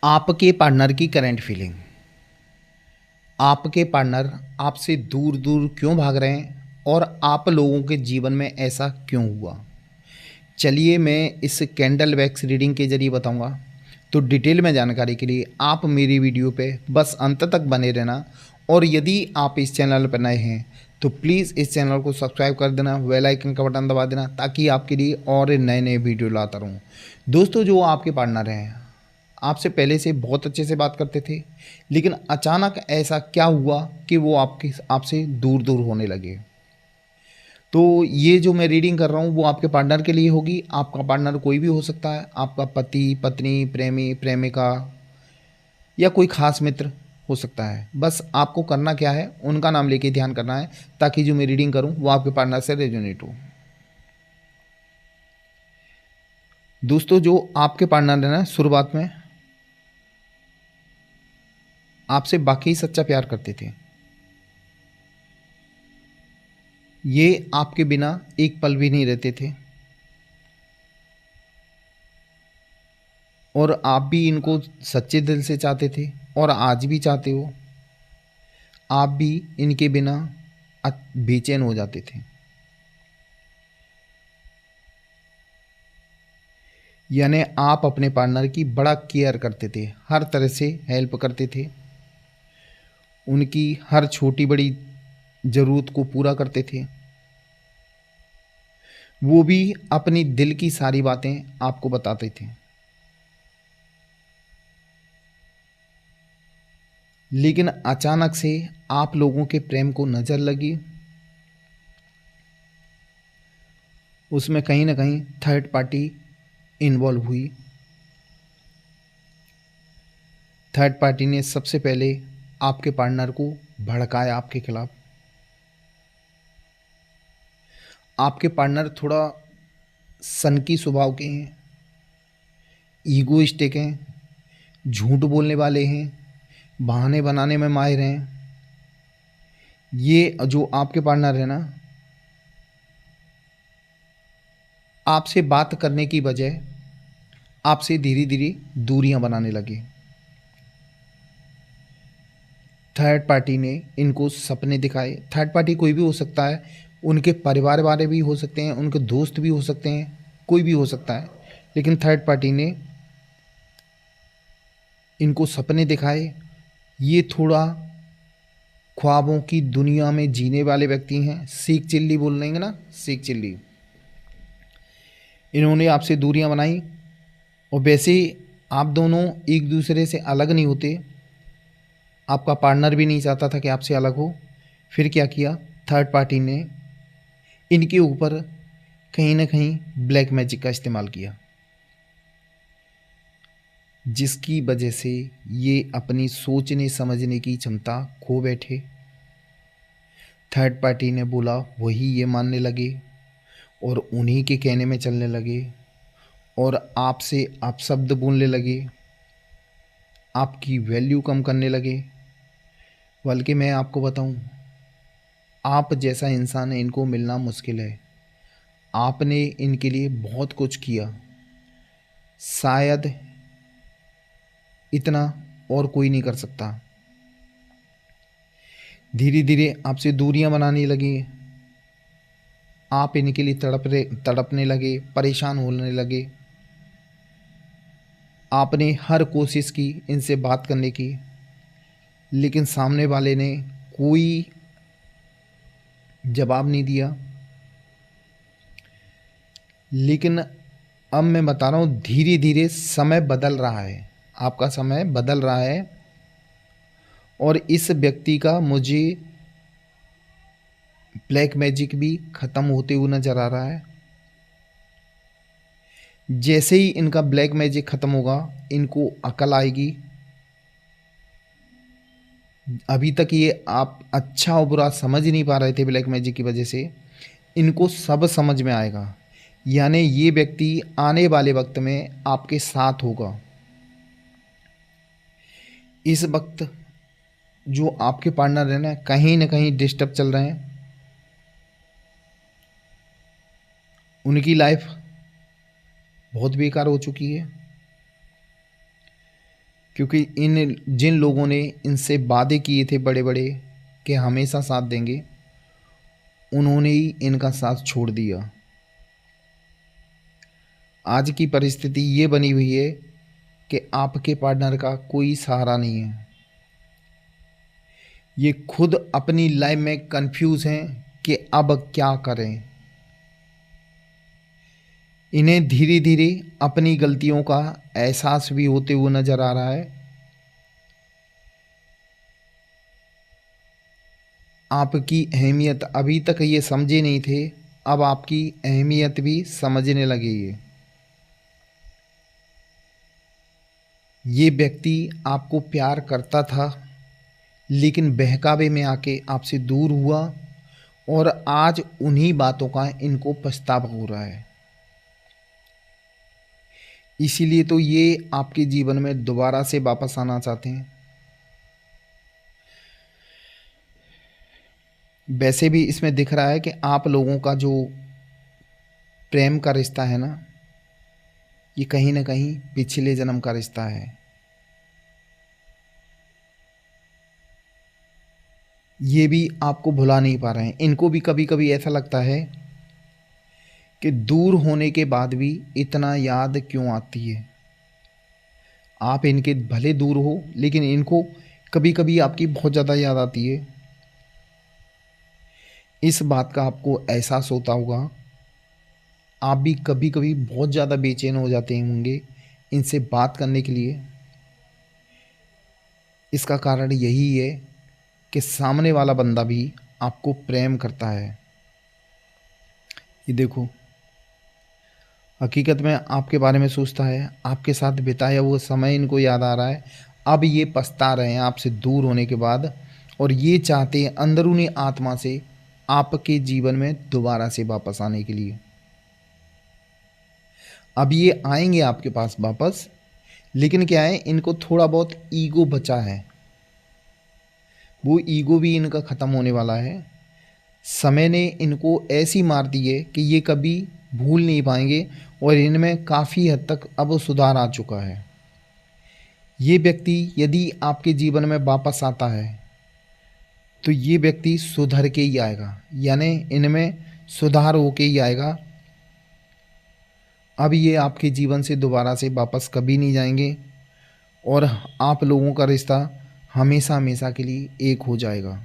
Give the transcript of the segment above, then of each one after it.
आपके पार्टनर की current feeling. आपके पार्टनर आपसे दूर दूर क्यों भाग रहे हैं और आप लोगों के जीवन में ऐसा क्यों हुआ? चलिए मैं इस कैंडल वैक्स रीडिंग के जरिए बताऊंगा। तो डिटेल में जानकारी के लिए आप मेरी वीडियो पे बस अंत तक बने रहना। और यदि आप इस चैनल पर नए हैं तो प्लीज़ इस चैनल को सब्सक्राइब कर देना, बेल आइकन का बटन दबा देना, ताकि आपके लिए और नए नए वीडियो लाता रहूँ। दोस्तों, जो आपके पार्टनर हैं आपसे पहले से बहुत अच्छे से बात करते थे, लेकिन अचानक ऐसा क्या हुआ कि वो आपसे दूर दूर होने लगे। तो ये जो मैं रीडिंग कर रहा हूँ वो आपके पार्टनर के लिए होगी। आपका पार्टनर कोई भी हो सकता है, आपका पति, पत्नी, प्रेमी, प्रेमिका या कोई खास मित्र हो सकता है। बस आपको करना क्या है, उनका नाम लेके ध्यान करना है, ताकि जो मैं रीडिंग करूँ वो आपके पार्टनर से रेजोनेट हो। दोस्तों, जो आपके पार्टनर है ना, शुरुआत में आपसे वाकई सच्चा प्यार करते थे। ये आपके बिना एक पल भी नहीं रहते थे और आप भी इनको सच्चे दिल से चाहते थे और आज भी चाहते हो। आप भी इनके बिना बेचैन हो जाते थे। यानी आप अपने पार्टनर की बड़ा केयर करते थे, हर तरह से हेल्प करते थे, उनकी हर छोटी बड़ी ज़रूरत को पूरा करते थे। वो भी अपनी दिल की सारी बातें आपको बताते थे। लेकिन अचानक से आप लोगों के प्रेम को नज़र लगी। उसमें कहीं ना कहीं थर्ड पार्टी इन्वॉल्व हुई। थर्ड पार्टी ने सबसे पहले आपके पार्टनर को भड़काया आपके खिलाफ। आपके पार्टनर थोड़ा सनकी स्वभाव के हैं, ईगोइस्टिक हैं, झूठ बोलने वाले हैं, बहाने बनाने में माहिर हैं। ये जो आपके पार्टनर है ना, आपसे बात करने की बजाय आपसे धीरे धीरे दूरियां बनाने लगे। थर्ड पार्टी ने इनको सपने दिखाए। थर्ड पार्टी कोई भी हो सकता है, उनके परिवार वाले भी हो सकते हैं, उनके दोस्त भी हो सकते हैं, कोई भी हो सकता है। लेकिन थर्ड पार्टी ने इनको सपने दिखाए। ये थोड़ा ख्वाबों की दुनिया में जीने वाले व्यक्ति हैं। सीख चिल्ली बोल लेंगे ना, सीख चिल्ली। इन्होंने आपसे दूरियां बनाई और वैसे आप दोनों एक दूसरे से अलग नहीं होते। आपका पार्टनर भी नहीं चाहता था कि आपसे अलग हो। फिर क्या किया, थर्ड पार्टी ने इनके ऊपर कहीं ना कहीं ब्लैक मैजिक का इस्तेमाल किया, जिसकी वजह से ये अपनी सोचने समझने की क्षमता खो बैठे। थर्ड पार्टी ने बोला वही ये मानने लगे और उन्हीं के कहने में चलने लगे और आपसे अपशब्द बोलने लगे, आपकी वैल्यू कम करने लगे। बल्कि मैं आपको बताऊं, आप जैसा इंसान है इनको मिलना मुश्किल है। आपने इनके लिए बहुत कुछ किया, शायद इतना और कोई नहीं कर सकता। धीरे धीरे आपसे दूरियां बनाने लगी। आप इनके लिए तड़पने लगे, परेशान होने लगे। आपने हर कोशिश की इनसे बात करने की, लेकिन सामने वाले ने कोई जवाब नहीं दिया। लेकिन अब मैं बता रहा हूँ, धीरे धीरे समय बदल रहा है, आपका समय बदल रहा है और इस व्यक्ति का मुझे ब्लैक मैजिक भी ख़त्म होते हुए नज़र आ रहा है। जैसे ही इनका ब्लैक मैजिक ख़त्म होगा, इनको अकल आएगी। अभी तक ये आप अच्छा और बुरा समझ नहीं पा रहे थे ब्लैक मैजिक की वजह से, इनको सब समझ में आएगा। यानी ये व्यक्ति आने वाले वक्त में आपके साथ होगा। इस वक्त जो आपके पार्टनर है ना कहीं डिस्टर्ब चल रहे हैं। उनकी लाइफ बहुत बेकार हो चुकी है। क्योंकि इन जिन लोगों ने इनसे वादे किए थे बड़े बड़े कि हमेशा साथ देंगे, उन्होंने ही इनका साथ छोड़ दिया। आज की परिस्थिति ये बनी हुई है कि आपके पार्टनर का कोई सहारा नहीं है। ये खुद अपनी लाइफ में कंफ्यूज हैं कि अब क्या करें। इन्हें धीरे धीरे अपनी गलतियों का एहसास भी होते हुए नजर आ रहा है। आपकी अहमियत अभी तक ये समझे नहीं थे, अब आपकी अहमियत भी समझने लगे। ये व्यक्ति आपको प्यार करता था, लेकिन बहकावे में आके आपसे दूर हुआ और आज उन्हीं बातों का इनको पछतावा हो रहा है। इसीलिए तो ये आपके जीवन में दोबारा से वापस आना चाहते हैं। वैसे भी इसमें दिख रहा है कि आप लोगों का जो प्रेम का रिश्ता है ना, ये कहीं ना कहीं पिछले जन्म का रिश्ता है। ये भी आपको भुला नहीं पा रहे हैं। इनको भी कभी कभी ऐसा लगता है कि दूर होने के बाद भी इतना याद क्यों आती है। आप इनके भले दूर हो, लेकिन इनको कभी कभी आपकी बहुत ज़्यादा याद आती है। इस बात का आपको एहसास होता होगा। आप भी कभी कभी बहुत ज़्यादा बेचैन हो जाते होंगे इनसे बात करने के लिए। इसका कारण यही है कि सामने वाला बंदा भी आपको प्रेम करता है। ये देखो, हकीकत में आपके बारे में सोचता है, आपके साथ बिताया हुआ समय इनको याद आ रहा है। अब ये पछता रहे हैं आपसे दूर होने के बाद, और ये चाहते हैं अंदरूनी आत्मा से आपके जीवन में दोबारा से वापस आने के लिए। अब ये आएंगे आपके पास वापस, लेकिन क्या है, इनको थोड़ा बहुत ईगो बचा है। वो ईगो भी इनका ख़त्म होने वाला है। समय ने इनको ऐसी मार दी है कि ये कभी भूल नहीं पाएंगे, और इनमें काफ़ी हद तक अब सुधार आ चुका है। ये व्यक्ति यदि आपके जीवन में वापस आता है तो ये व्यक्ति सुधर के ही आएगा, यानी इनमें सुधार होके ही आएगा। अब ये आपके जीवन से दोबारा से वापस कभी नहीं जाएंगे, और आप लोगों का रिश्ता हमेशा हमेशा के लिए एक हो जाएगा।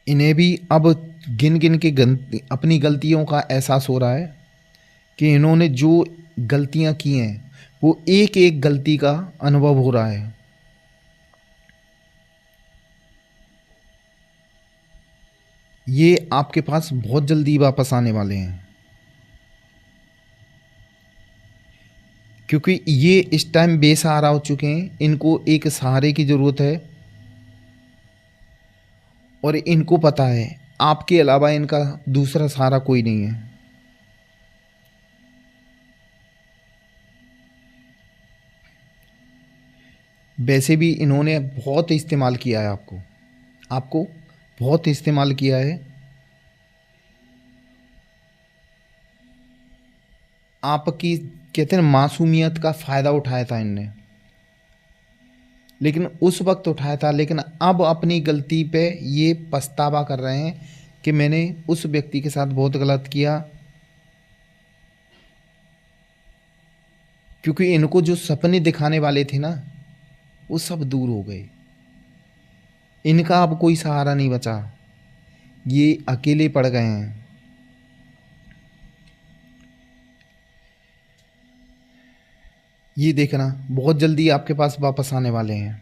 इन्हें भी अब गिन गिन के अपनी गलतियों का एहसास हो रहा है कि इन्होंने जो गलतियां की हैं वो एक एक गलती का अनुभव हो रहा है। ये आपके पास बहुत जल्दी वापस आने वाले हैं, क्योंकि ये इस टाइम बेसहारा हो चुके हैं। इनको एक सहारे की ज़रूरत है, और इनको पता है आपके अलावा इनका दूसरा सहारा कोई नहीं है। वैसे भी इन्होंने बहुत इस्तेमाल किया है आपको, आपको बहुत इस्तेमाल किया है। आपकी कहते हैं मासूमियत का फ़ायदा उठाया था इनने, लेकिन उस वक्त उठाया था, लेकिन अब अपनी गलती पे ये पछतावा कर रहे हैं कि मैंने उस व्यक्ति के साथ बहुत गलत किया। क्योंकि इनको जो सपने दिखाने वाले थे ना, वो सब दूर हो गए। इनका अब कोई सहारा नहीं बचा, ये अकेले पड़ गए हैं। ये देखना, बहुत जल्दी आपके पास वापस आने वाले हैं।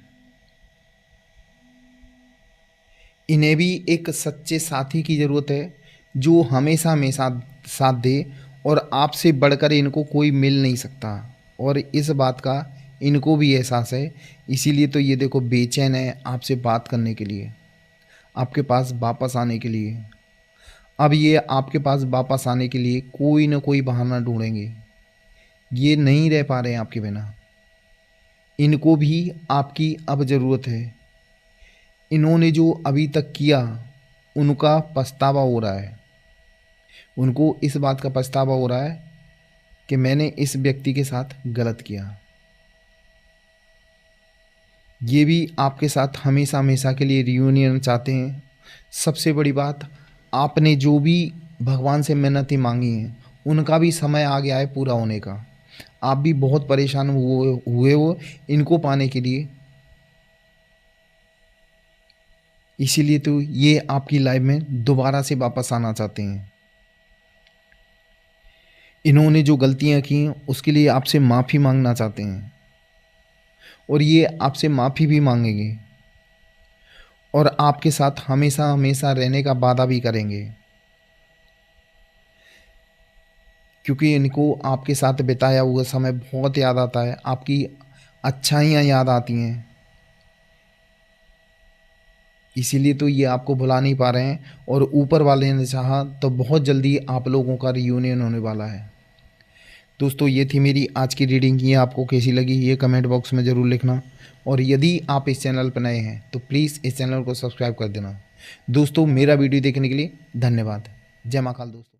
इन्हें भी एक सच्चे साथी की ज़रूरत है, जो हमेशा हमेशा साथ दे, और आपसे बढ़कर इनको कोई मिल नहीं सकता, और इस बात का इनको भी एहसास है। इसीलिए तो ये देखो बेचैन है आपसे बात करने के लिए, आपके पास वापस आने के लिए। अब ये आपके पास वापस आने के लिए कोई ना कोई बहाना ढूंढेंगे। ये नहीं रह पा रहे हैं आपके बिना। इनको भी आपकी अब ज़रूरत है। इन्होंने जो अभी तक किया उनका पछतावा हो रहा है। उनको इस बात का पछतावा हो रहा है कि मैंने इस व्यक्ति के साथ गलत किया। ये भी आपके साथ हमेशा हमेशा के लिए रियूनियन चाहते हैं। सबसे बड़ी बात, आपने जो भी भगवान से मिन्नतें मांगी हैं उनका भी समय आ गया है पूरा होने का। आप भी बहुत परेशान हुए हो इनको पाने के लिए, इसीलिए तो ये आपकी लाइफ में दोबारा से वापस आना चाहते हैं। इन्होंने जो गलतियां की उसके लिए आपसे माफ़ी मांगना चाहते हैं और ये आपसे माफ़ी भी मांगेंगे और आपके साथ हमेशा हमेशा रहने का वादा भी करेंगे, क्योंकि इनको आपके साथ बिताया हुआ समय बहुत याद आता है, आपकी अच्छाइयाँ याद आती हैं। इसीलिए तो ये आपको भुला नहीं पा रहे हैं और ऊपर वाले ने चाहा तो बहुत जल्दी आप लोगों का रियूनियन होने वाला है। दोस्तों, ये थी मेरी आज की रीडिंग। ये आपको कैसी लगी ये कमेंट बॉक्स में ज़रूर लिखना और यदि आप इस चैनल पर नए हैं तो प्लीज़ इस चैनल को सब्सक्राइब कर देना। दोस्तों, मेरा वीडियो देखने के लिए धन्यवाद। जय महाकाल दोस्तों।